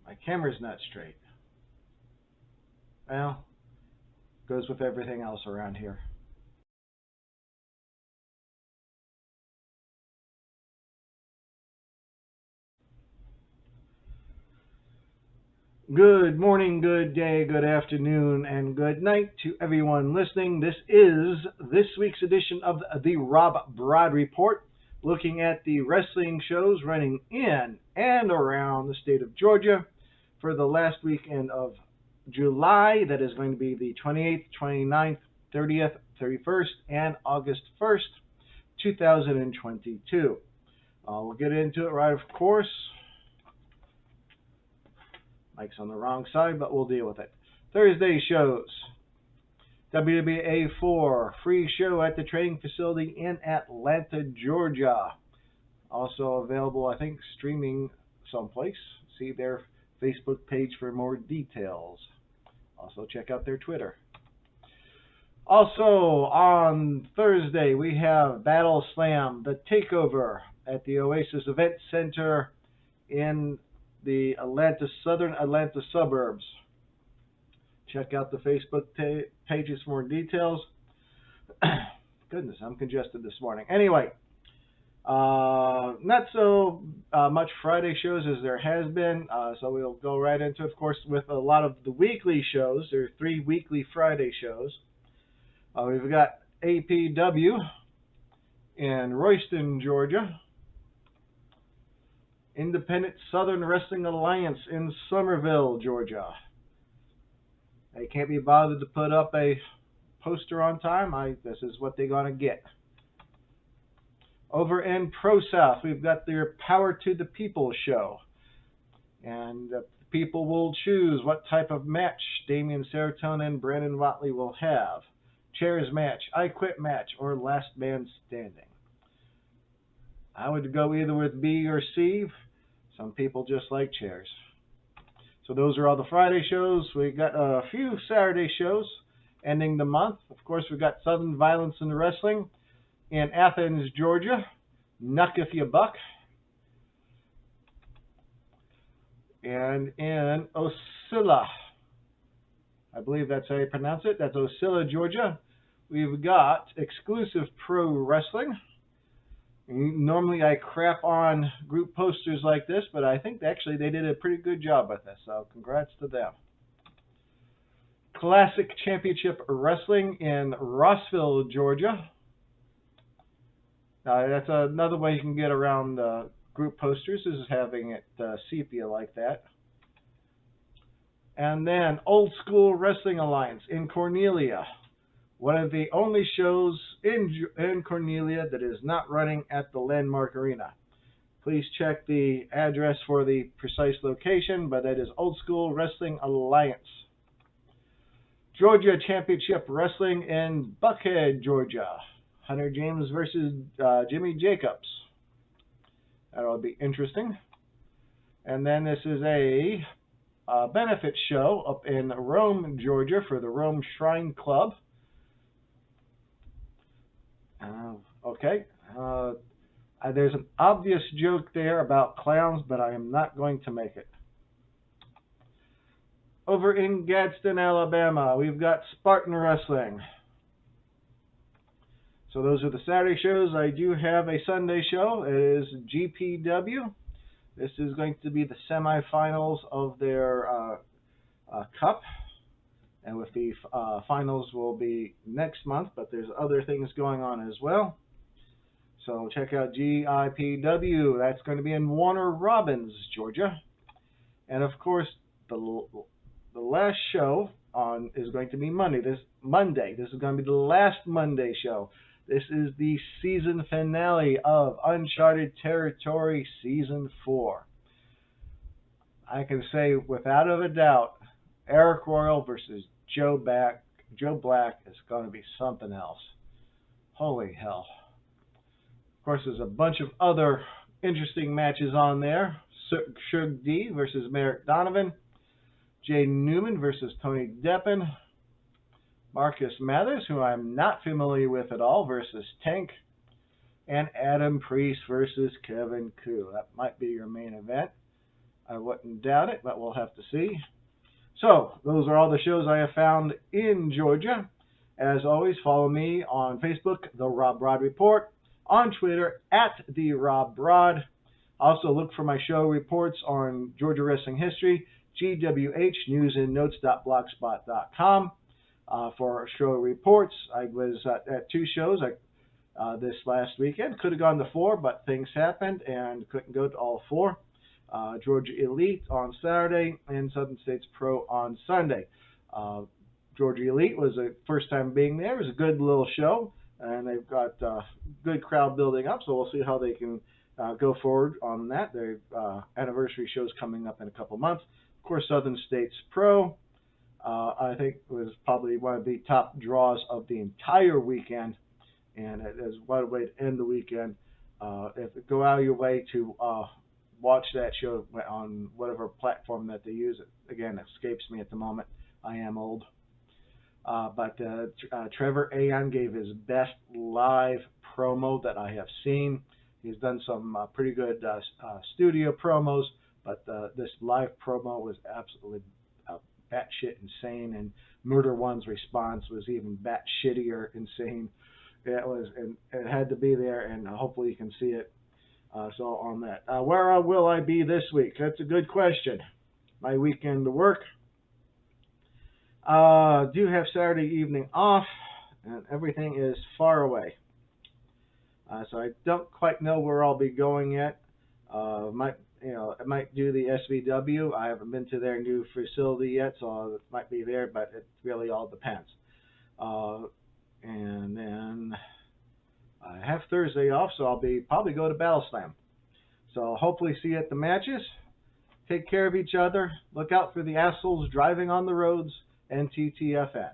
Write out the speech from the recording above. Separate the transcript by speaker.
Speaker 1: My camera's not straight. Well, goes with everything else around here. Good morning, good day, good afternoon, and good night to everyone listening. This is this week's edition of the RobBrod Report, looking at the wrestling shows running in and around the state of Georgia for the last weekend of July. That is going to be the 28th, 29th, 30th, 31st, and August 1st, 2022. We'll get into it right, of course. Mike's on the wrong side, but we'll deal with it. Thursday shows. WWA 4, free show at the training facility in Atlanta, Georgia. Also available, I think, streaming someplace. See their Facebook page for more details. Also check out their Twitter. Also on Thursday, we have Battle Slam, the takeover at the Oasis Event Center in the southern Atlanta suburbs. Check out the Facebook pages for more details. Goodness, I'm congested this morning. Anyway, not so much Friday shows as there has been, so we'll go right into it, of course, with a lot of the weekly shows. There are 3 weekly Friday shows. We've got APW in Royston, Georgia. Independent Southern Wrestling Alliance in Somerville, Georgia. They can't be bothered to put up a poster on time. This is what they're going to get. Over in Pro South, we've got their Power to the People show. And the people will choose what type of match Damian Saratone and Brandon Watley will have. Chairs match, I Quit match, or Last Man Standing. I would go either with B or C. Some people just like chairs. So those are all the Friday shows. We got a few Saturday shows ending the month. Of course, we've got Southern Violence in Wrestling in Athens, Georgia. Knuck if you buck. And in Ocilla, I believe that's how you pronounce it. That's Ocilla, Georgia. We've got Exclusive Pro Wrestling. Normally I crap on group posters like this, but I think actually they did a pretty good job with this, so congrats to them. Classic Championship Wrestling in Rossville, Georgia. That's another way you can get around group posters, is having it sepia like that. And then Old School Wrestling Alliance in Cornelia. One of the only shows in Cornelia that is not running at the Landmark Arena. Please check the address for the precise location, but that is Old School Wrestling Alliance. Georgia Championship Wrestling in Buckhead, Georgia. Hunter James versus Jimmy Jacobs. That'll be interesting. And then this is a benefit show up in Rome, Georgia for the Rome Shrine Club. Okay. There's an obvious joke there about clowns, but I am not going to make it. Over in Gadsden, Alabama, we've got Spartan Wrestling. So those are the Saturday shows. I do have a Sunday show. It is GPW. This is going to be the semifinals of their cup. And with the finals will be next month, but there's other things going on as well. So check out GIPW. That's going to be in Warner Robins, Georgia. And of course, the last show is going to be Monday. This is going to be the last Monday show. This is the season finale of Uncharted Territory Season 4. I can say without a doubt, Eric Royal versus Joe Black is going to be something else. Holy hell. Of course, there's a bunch of other interesting matches on there. Suge D versus Merrick Donovan. Jay Newman versus Tony Deppen. Marcus Mathers, who I'm not familiar with at all, versus Tank. And Adam Priest versus Kevin Koo. That might be your main event. I wouldn't doubt it, but we'll have to see. So, those are all the shows I have found in Georgia. As always, follow me on Facebook, The RobBrod Report, on Twitter, The RobBrod. Also, look for my show reports on Georgia Wrestling History, gwhnewsandnotes.blogspot.com. For show reports, I was at 2 shows this last weekend. Could have gone to 4, but things happened and couldn't go to all 4. Georgia Elite on Saturday and Southern States Pro on Sunday. Georgia Elite was the first time being there. It was a good little show, and they've got good crowd building up, so we'll see how they can go forward on that. Their anniversary show's coming up in a couple months. Of course, Southern States Pro, I think, was probably one of the top draws of the entire weekend, and it is what a way to end the weekend. If you go out of your way to watch that show on whatever platform that they use, it again escapes me at the moment. I am old. But Trevor Aon gave his best live promo that I have seen. He's done some pretty good studio promos, but this live promo was absolutely batshit insane, and Murder One's response was even batshittier insane. It was, and it had to be there, and hopefully you can see it. So on that, where will I be this week? That's a good question. My weekend to work. Do have Saturday evening off, and everything is far away. So I don't quite know where I'll be going yet. I might do the SVW. I haven't been to their new facility yet, so it might be there, but it really all depends. And then I have Thursday off, so I'll probably go to Battle Slam. So hopefully see you at the matches. Take care of each other. Look out for the assholes driving on the roads. And TTFN.